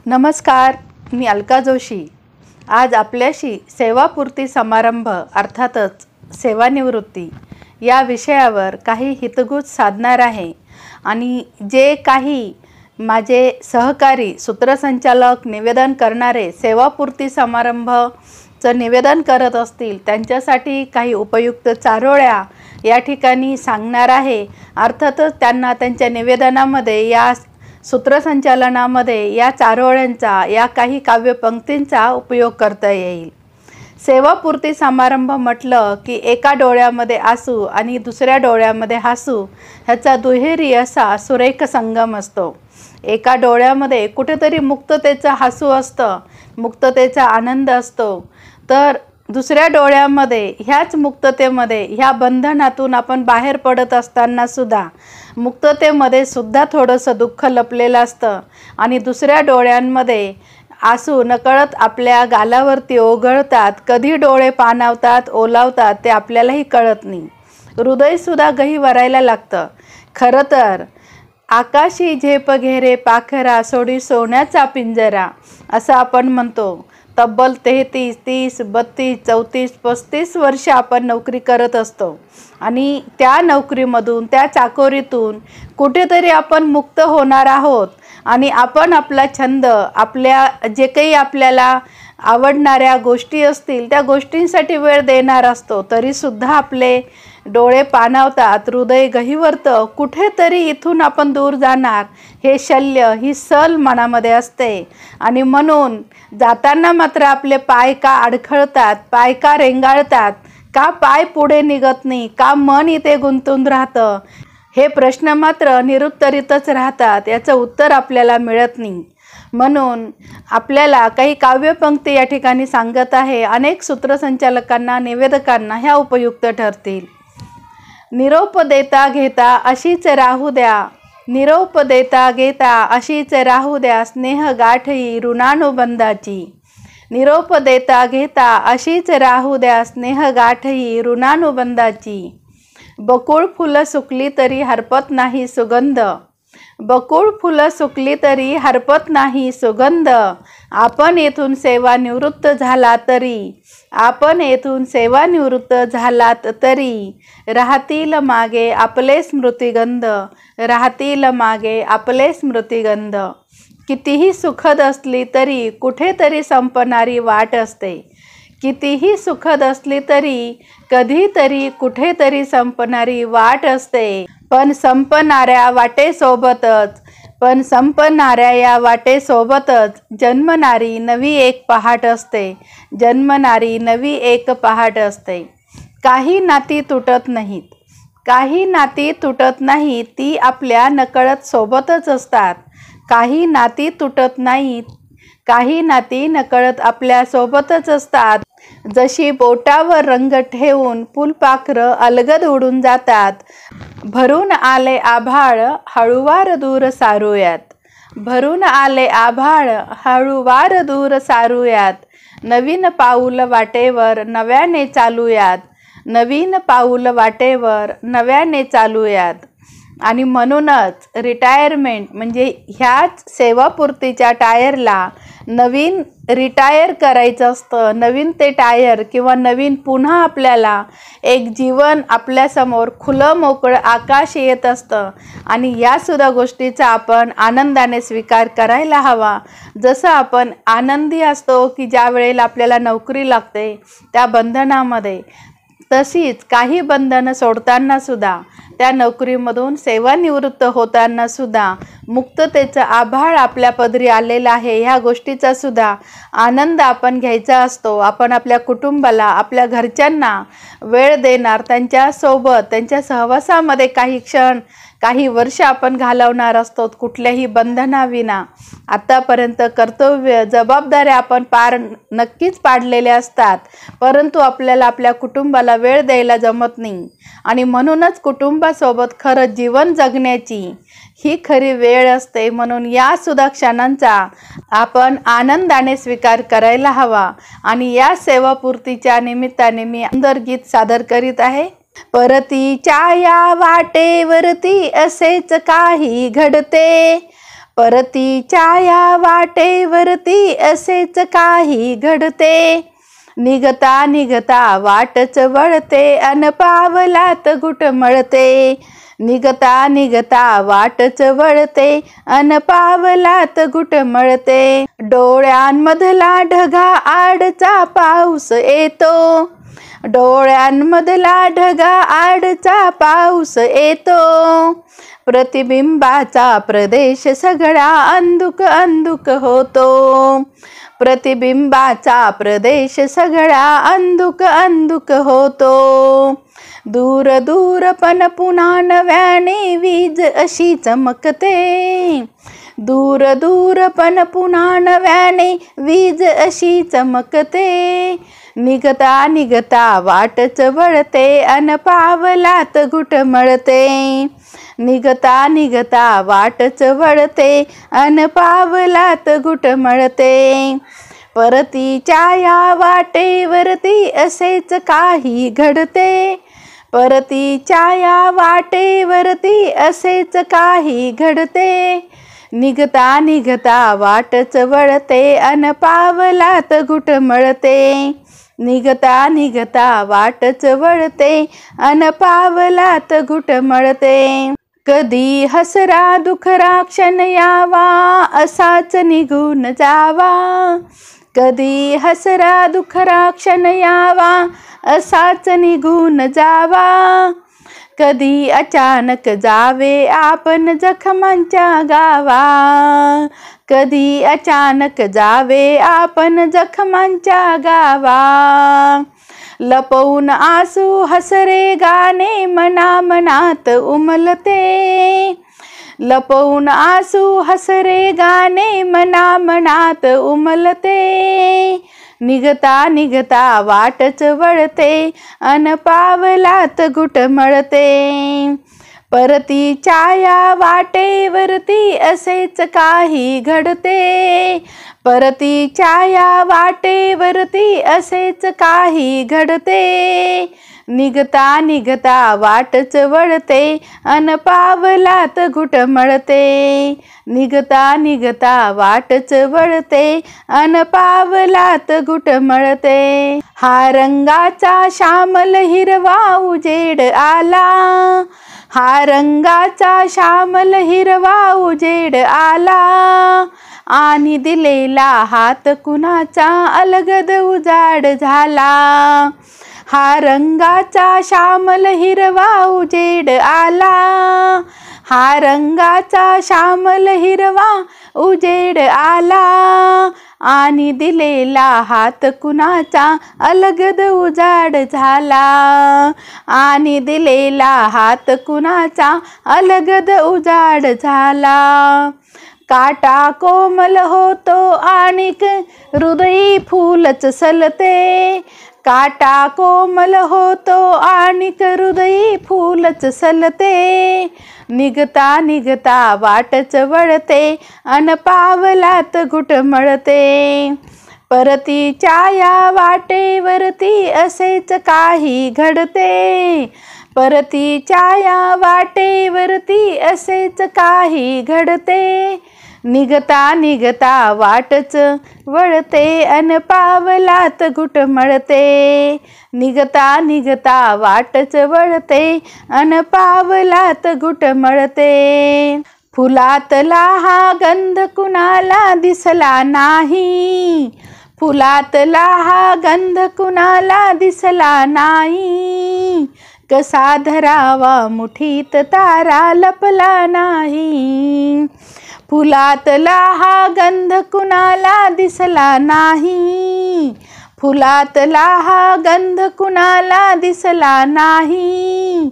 नमस्कार, मी अलका जोशी। आज आपल्याशी सेवापूर्ती समारंभ अर्थातच सेवानिवृत्ती या विषयावर काही हितगुज साधणार आहे। आणि जे काही माझे सहकारी सूत्रसंचालक निवेदन करणारे सेवापूर्ती समारंभचं निवेदन करत असतील त्यांच्यासाठी काही उपयुक्त चारोळ्या या ठिकाणी सांगणार आहे। अर्थातच त्यांना त्यांच्या निवेदनामध्ये या सूत्रसंचालनामध्ये या चारोळ्यांचा या काही काव्यपंक्तींचा उपयोग करता येईल। सेवापूर्ती समारंभ म्हटलं की एका डोळ्यामध्ये आसू आणि दुसऱ्या डोळ्यामध्ये हसू ह्याचा दुहेरी असा सुरेख संगम असतो। एका डोळ्यामध्ये कुठेतरी मुक्ततेचं हसू असतं, मुक्ततेचा आनंद असतो, तर दुसऱ्या डोळ्यामध्ये ह्याच मुक्ततेमध्ये ह्या बंधनातून आपण बाहेर पडत असताना सुद्धा मुक्ततेमध्ये सुद्धा थोडंसं दुःख लपलेलं असतं आणि दुसऱ्या डोळ्यांमध्ये आसू नकळत आपल्या गालावरती ओघळतात। कधी डोळे पाणावतात ओलावतात ते आपल्यालाही कळत नाही। हृदयसुद्धा गही वरायला लागतं। खरं तर आकाशी झेप घेरे पाखरा सोडी सोन्याचा पिंजरा असं आपण म्हणतो। तब्बल 33, 30, 32, 34, 35 वर्ष आपण नोकरी करत असतो आणि त्या नोकरीमधून त्या चाकोरीतून कुठेतरी आपण मुक्त होणार आहोत आणि आपण आपला छंद आपल्या जे काही आपल्याला आवडणाऱ्या गोष्टी असतील त्या गोष्टींसाठी वेळ देणार असतो, तरीसुद्धा आपले डोळे पाणावतात, हृदय गहिवरतं, कुठेतरी इथून आपण दूर जाणार हे शल्य ही सल मनामध्ये असते। आणि म्हणून जाताना मात्र आपले पाय का अडखळतात, पाय का रेंगाळतात, का पाय पुढे निघत नाही, का मन इथे गुंतून राहतं हे प्रश्न मात्र निरुत्तरितच राहतात, याचं उत्तर आपल्याला मिळत नाही। म्हणून आपल्याला काही काव्यपंक्ती या ठिकाणी सांगत आहे। अनेक सूत्रसंचालकांना निवेदकांना ह्या उपयुक्त ठरतील। निरोप देता घेता अशीच राहू द्या, निरोप देता घेता अशीच राहू द्या, स्नेह गाठही ऋणानुबंधाची। निरोप देता घेता अशीच राहू द्या, स्नेह गाठही ऋणानुबंधाची। बकुळ फुलं सुकली तरी हरपत नाही सुगंध, बकुळ फुलं सुकली तरी हरपत नाही सुगंध। आपण येथून सेवानिवृत्त झाला तरी, आपण येथून सेवानिवृत्त झालात तरी राहतील मागे आपले स्मृतिगंध, राहतील मागे आपले स्मृतिगंध। कितीही सुखद असली तरी कुठेतरी संपणारी वाट असते, कितीही सुखद असली तरी कधीतरी कुठेतरी संपणारी वाट असते। पण संपणाऱ्या वाटेसोबतच, पण संपणाऱ्या या वाटेसोबतच जन्मणारी नवी एक पहाट असते, जन्मणारी नवी एक पहाट असते। काही नाती तुटत नाहीत, काही नाती तुटत नाहीत, ती आपल्या नकळत सोबतच असतात। काही नाती तुटत नाहीत, काही नाती नकळत आपल्या सोबतच असतात। जशी बोटावर रंग ठेवून फुलपाखरं अलगद उडून जातात, भरून आले आभाळ हळूवार दूर सारूयात, भरून आले आभाळ हळूवार दूर सारूयात। नवीन पाऊल वाटेवर नव्याने चालूयात, नवीन पाऊल वाटेवर नव्याने चालूयात। आणि म्हणूनच रिटायरमेंट म्हणजे ह्याच सेवापूर्तीच्या टायरला नवीन रिटायर करायचं असतं। नवीन ते टायर किंवा नवीन पुन्हा आपल्याला एक जीवन आपल्यासमोर खुलं मोकळं आकाश येत असतं आणि यासुद्धा गोष्टीचा आपण आनंदाने स्वीकार करायला हवा। जसं आपण आनंदी असतो की ज्या वेळेला आपल्याला नोकरी लागते त्या बंधनामध्ये, तशीच काही बंधनं सोडताना सुद्धा त्या नोकरीमधून सेवानिवृत्त होताना सुद्धा मुक्ततेचं आभाळ आपल्या पदरी आलेलं आहे, ह्या गोष्टीचा सुद्धा आनंद आपण घ्यायचा असतो। आपण आपल्या कुटुंबाला आपल्या घरच्यांना वेळ देणार, त्यांच्यासोबत त्यांच्या सहवासामध्ये काही क्षण काही वर्ष आपण घालवणार असतो कुठल्याही बंधनाविना। आतापर्यंत कर्तव्य जबाबदाऱ्या आपण नक्कीच पाडलेल्या असतात, परंतु आपल्याला आपल्या कुटुंबाला वेळ द्यायला जमत नाही आणि म्हणूनच कुटुंबासोबत खरं जीवन जगण्याची ही खरी वेळ असते। म्हणून या सुद्धा क्षणांचा आपण आनंदाने स्वीकार करायला हवा आणि या सेवापूर्तीच्या निमित्ताने मी सुंदर गीत सादर करीत आहे। परतीच्या या वाटेवरती असेच काही घडते, परतीच्या या वाटेवरती असेच काही घडते, निघता निघता वाटच वळते अन पावलात घुटमळते, निघता निघता वाटच वळते अन पावलात घुटमळते. डोळ्यांमधला ढगा आडचा पाऊस येतो, डोळ्यांमधला ढगा आडचा पाऊस येतो, प्रतिबिंबाचा प्रदेश सगळा अंधुक अंधुक होतो, प्रतिबिंबाचा प्रदेश सगळा अंधुक अंधुक होतो. दूर दूर पण पुन्हा नव्याने वीज अशी चमकते, दूर दूर पण पुन्हा नव्याने वीज अशी चमकते, निघता निघता वाटच वळते अन पावलात घुटमळते, निघता निघता वाटच वळते अन पावलात घुटमळते. परतीच्या या वाटेवरती असेच काही घडते, परतीच्या या वाटेवरती असेच काही घडते, निघता निघता वाटच वळते अन पावलात घुटमळते, निघता निघता वाटच वळते अन पावलात घुटमळते. कधी हसरा दुखरा क्षण यावा असाच निघून जावा, कधी हसरा दुखरा क्षण यावा असाच निघून जावा, कधी अचानक जावे आपण जखमांच्या गावा, कधी अचानक जावे आपण जखमांच्या गावा. लपवून आसू हसरे गाणे मना मनात उमलते, लपवून आसू हसरे गाणे मना मनात उमलते, निघता निघता वाटच वळते अन पावलात घुटमळते. परतीच्या या वाटेवरती असेच काही घडते, परतीच्या या वाटेवरती असेच काही घडते, निघता निघता वाटच वळते अन पावलात घुटमळते, निघता निघता वाटच वळते अन पावलात घुटमळते. हा रंगाचा श्यामल हिरवा उजेड आला, हा रंगाचा श्यामल हिरवा उजेड आला, आणि दिलेला हात कुणाचा अलगद उजाड झाला, हा रंगाचा श्यामल हिरवा उजेड आला, हा रंगाचा श्यामल हिरवा उजेड आला, आणि दिलेला हात कुणाचा अलगद उजाड झाला, आणि दिलेला हात कुणाचा अलगद उजाड झाला. काटा कोमल होतो आणिक हृदयी फूलच सलते, काटा कोमल होतो आणिक हृदयी फूलच सलते, निघता निघता वाटच वळते अन पावलात घुटमळते. परतीच्या या वाटेवरती असेच काही घडते, परतीच्या या वाटेवरती असेच काही घडते, निघता निघता वाटच वळते अन पावलात घुटमळते, निघता निघता वाटच वळते अन पावलात घुटमळते. फुलातला हा गंध कुणाला दिसला नाही, फुलातला हा गंध कुणाला दिसला नाही, कसा धरावा मुठीत तारा लपला नाही, फुलातला हा गंध कुणाला दिसला नाही, फुलातला हा गंध कुणाला दिसला नाही,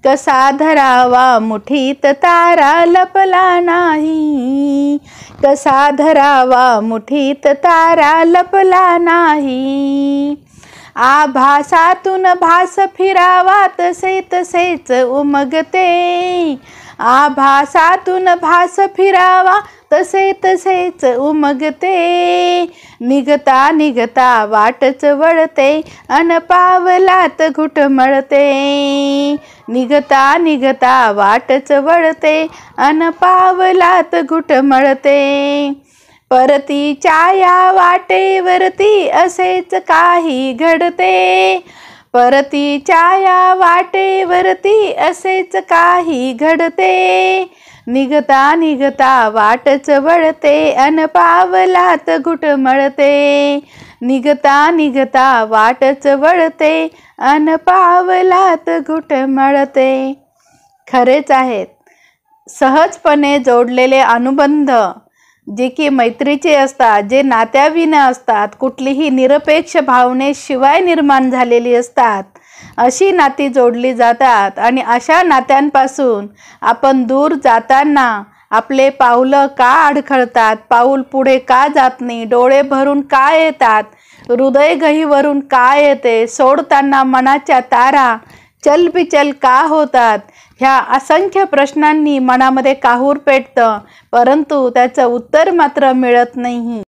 कसा धरावा मुठीत तारा लपला नाही, कसा धरावा मुठीत तारा लपला नाही. आभासातून भास फिरावा तसे तसेच उमगते, आभासातून भास फिरावा तसे तसेच उमगते, निघता निघता वाटच वळते अन पावलात घुटमळते, निघता निघता वाटच वळते अन पावलात घुटमळते, परतीच्या या वाटेवरती असेच काही घडते, परतीच्या या वाटेवरती असेच काही घडते, निघता निघता वाटच वळते अन पावलात घुटमळते, निघता निघता वाटच वळते अन पावलात घुटमळते. खरेच आहेत. सहजपणे जोडलेले अनुबंध जे की मैत्रीचे असतात, जे नात्याविना असतात, कुठलीही निरपेक्ष भावनेशिवाय निर्माण झालेली असतात, अशी नाती जोडली जातात. आणि अशा नात्यांपासून आपण दूर जाताना आपले पावलं का अडखळतात, पाऊल पुढे का जात नाही, डोळे भरून का येतात, हृदय गहिवरून का येते, सोडताना मनाच्या तारा चलबिचल का होतात, ह्या असंख्य प्रश्नांनी मनामध्ये काहूर पेटतं, परंतु त्याचं उत्तर मात्र मिळत नाही.